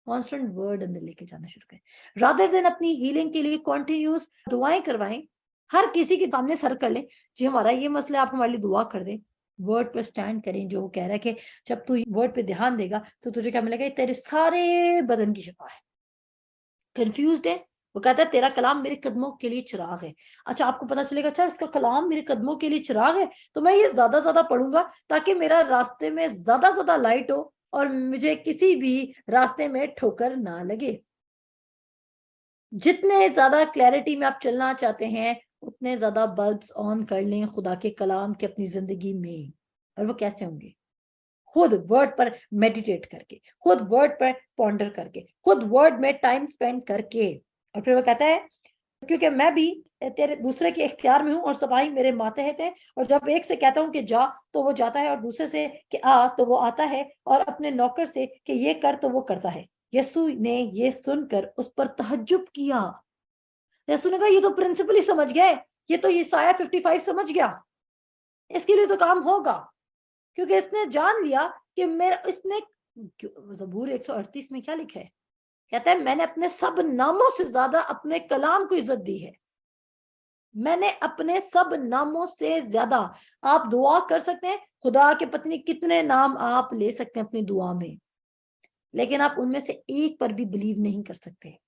कॉन्स्टेंट वर्ड अंदर लेके जाना शुरू करें। रादर देन अपनी हीलिंग के लिए कॉन्टिन्यूस दुआएं करवाएं, हर किसी के सामने सर कर लें, जी हमारा ये मसला, आप हमारे लिए दुआ कर दें। वर्ड पर स्टैंड करें, जो वो कह रहा है कि जब तू वर्ड पे ध्यान देगा तो तुझे क्या मिलेगा, तेरे सारे बदन की शिफा है। कंफ्यूज्ड है, वो कहता है तेरा कलाम मेरे कदमों के लिए चिराग है। अच्छा, आपको पता चलेगा अच्छा इसका कलाम मेरे कदमों के लिए चिराग है, तो मैं ये ज्यादा पढ़ूंगा ताकि मेरा रास्ते में ज्यादा लाइट हो और मुझे किसी भी रास्ते में ठोकर ना लगे। जितने ज्यादा क्लैरिटी में आप चलना चाहते हैं उतने ज्यादा बल्ब्स ऑन कर लें खुदा के कलाम के अपनी जिंदगी में। और वो कैसे होंगे? खुद वर्ड पर मेडिटेट करके, खुद वर्ड पर पॉन्डर करके, खुद वर्ड में टाइम स्पेंड करके। और फिर वो कहता है क्योंकि मैं भी तेरे दूसरे के इख्तियार में हूं और सिपाही मेरे मातहत हैं, और जब एक से कहता हूं कि जा तो वो जाता है, और दूसरे से कि आ तो वो आता है, और अपने नौकर से कि ये कर तो वो करता है। यीशु ने ये सुनकर उस पर तहज्जुब किया। यीशु ने कहा ये तो प्रिंसिपल ही समझ गए, ये तो यशायाह 55 समझ गया, इसके लिए तो काम होगा, क्योंकि इसने जान लिया कि मेरा इसने ज़बूर 138 में क्या लिखा है, कहता है मैंने अपने सब नामों से ज्यादा अपने कलाम को इज्जत दी है। मैंने अपने सब नामों से ज्यादा, आप दुआ कर सकते हैं, खुदा के पत्नी कितने नाम आप ले सकते हैं अपनी दुआ में, लेकिन आप उनमें से एक पर भी बिलीव नहीं कर सकते।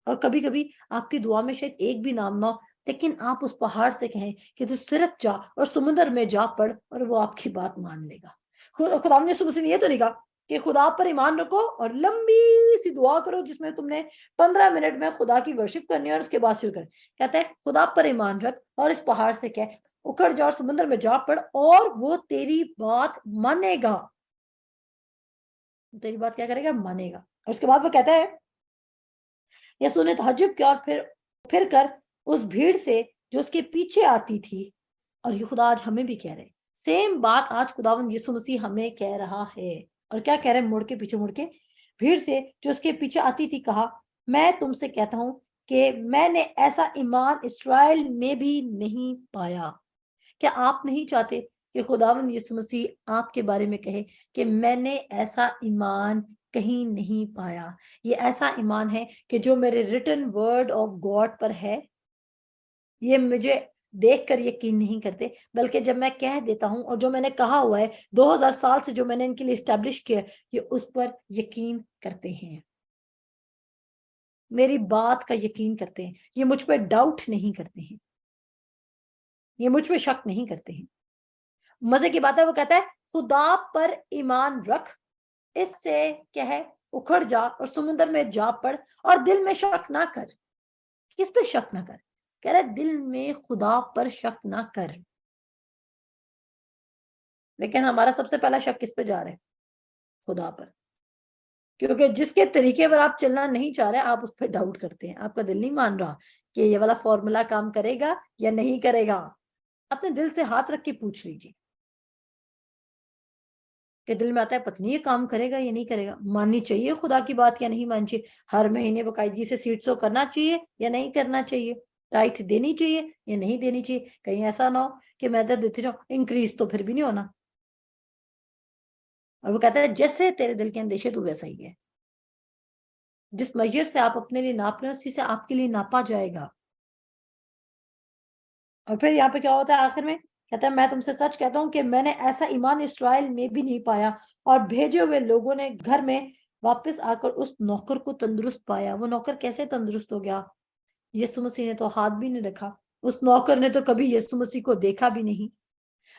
और कभी कभी आपकी दुआ में शायद एक भी नाम ना हो, लेकिन आप उस पहाड़ से कहें कि तू सिर्फ जा और समुद्र में जा पड़, और वो आपकी बात मान लेगा। खुदा ने सुबह से ये तो नहीं कहा कि खुदा पर ईमान रखो और लंबी सी दुआ करो जिसमें तुमने 15 मिनट में खुदा की वर्शिप करनी है और उसके बाद शुरू कर। कहते हैं खुदा पर ईमान रख और इस पहाड़ से कह उखड़ जा और समुद्र में जा पड़, और वो तेरी बात मानेगा। तेरी बात क्या करेगा? मानेगा। और उसके बाद वो कहता है यसू ने तहज्जुब किया और फिर कर उस भीड़ से जो उसके पीछे आती थी। और ये खुदा आज हमें भी कह रहे हैं, सेम बात आज खुदावंद यीशु मसीह हमें कह रहा है। और क्या कह रहे हैं? मुड़ के पीछे मुड़ के भीड़ से जो उसके पीछे आती थी कहा, मैं तुमसे कहता हूं कि मैंने ऐसा ईमान इस्राएल में भी नहीं पाया। क्या आप नहीं चाहते कि खुदावंद यीशु मसीह आपके बारे में कहे कि मैंने ऐसा ईमान कहीं नहीं पाया? ये ऐसा ईमान है कि जो मेरे रिटन वर्ड ऑफ गॉड पर है, ये मुझे देखकर यकीन नहीं करते, बल्कि जब मैं कह देता हूं और जो मैंने कहा हुआ है 2000 साल से जो मैंने इनके लिए स्टैब्लिश किया, ये उस पर यकीन करते हैं, मेरी बात का यकीन करते हैं, ये मुझ पर डाउट नहीं करते हैं, ये मुझ पर शक नहीं करते हैं। मजे की बात है, वो कहता है खुदा पर ईमान रख, इससे क्या है, उखड़ जा और समुद्र में जा पड़, और दिल में शक ना कर। किस पे शक ना कर? कह रहा है दिल में खुदा पर शक ना कर। लेकिन हमारा सबसे पहला शक किस पे जा रहा है? खुदा पर। क्योंकि जिसके तरीके पर आप चलना नहीं चाह रहे, आप उस पर डाउट करते हैं। आपका दिल नहीं मान रहा कि ये वाला फॉर्मूला काम करेगा या नहीं करेगा। अपने दिल से हाथ रख के पूछ लीजिए कि दिल में आता है पत्नी ये काम करेगा या नहीं करेगा, माननी चाहिए खुदा की बात या नहीं माननी चाहिए, हर महीने बाकायदगी से सीट शो करना चाहिए या नहीं करना चाहिए, टाइथ देनी चाहिए या नहीं देनी चाहिए। कहीं ऐसा ना हो कि मैं तो देती जाऊं, इंक्रीज तो फिर भी नहीं होना। और वो कहता है जैसे तेरे दिल के अंदेशे तू वैसा ही है। जिस मेजर से आप अपने लिए नाप रहे हो उसी से आपके लिए नापा जाएगा। और फिर यहाँ पे क्या होता है आखिर में, कहता है मैं तुमसे सच कहता हूँ कि मैंने ऐसा ईमान इसराइल में भी नहीं पाया। और भेजे हुए लोगों ने घर में वापस आकर उस नौकर को तंदुरुस्त पाया। वो नौकर कैसे तंदुरुस्त हो गया? यीशु मसीह ने तो हाथ भी नहीं रखा, उस नौकर ने तो कभी यीशु मसीह को देखा भी नहीं।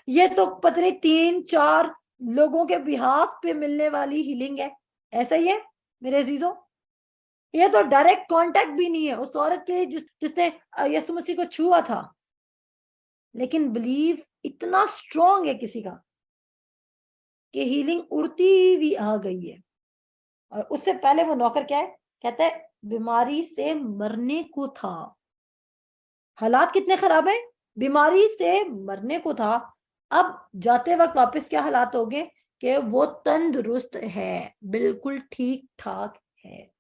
ये तो पता नहीं 3-4 लोगों के बिहाफ पे मिलने वाली हीलिंग है। ऐसा ही है मेरे अजीजों। ये तो डायरेक्ट कांटेक्ट भी नहीं है उस औरत के लिए जिसने यीशु मसीह को छुआ था। लेकिन बिलीव इतना स्ट्रॉन्ग है किसी का कि हीलिंग उड़ती हुई आ गई है। और उससे पहले वो नौकर क्या है, कहता है बीमारी से मरने को था। हालात कितने खराब है, बीमारी से मरने को था। अब जाते वक्त वापस क्या हालात हो गए कि वो तंदुरुस्त है, बिल्कुल ठीक ठाक है।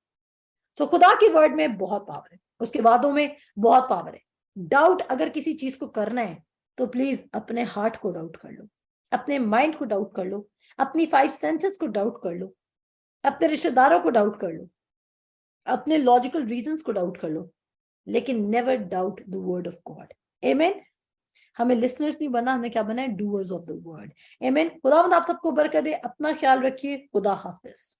सो खुदा की वर्ड में बहुत पावर है, उसके वादों में बहुत पावर है। डाउट अगर किसी चीज को करना है तो प्लीज अपने हार्ट को डाउट कर लो, अपने माइंड को डाउट कर लो, अपनी 5 सेंसेस को डाउट कर लो, अपने रिश्तेदारों को डाउट कर लो, अपने लॉजिकल रीजंस को डाउट कर लो, लेकिन never doubt the word of God. Amen. हमें लिसनर्स नहीं बनना, हमें क्या बनना है? Doers of the word. Amen. खुदावंद आप सबको बरकत दे। अपना ख्याल रखिए। खुदा हाफिज।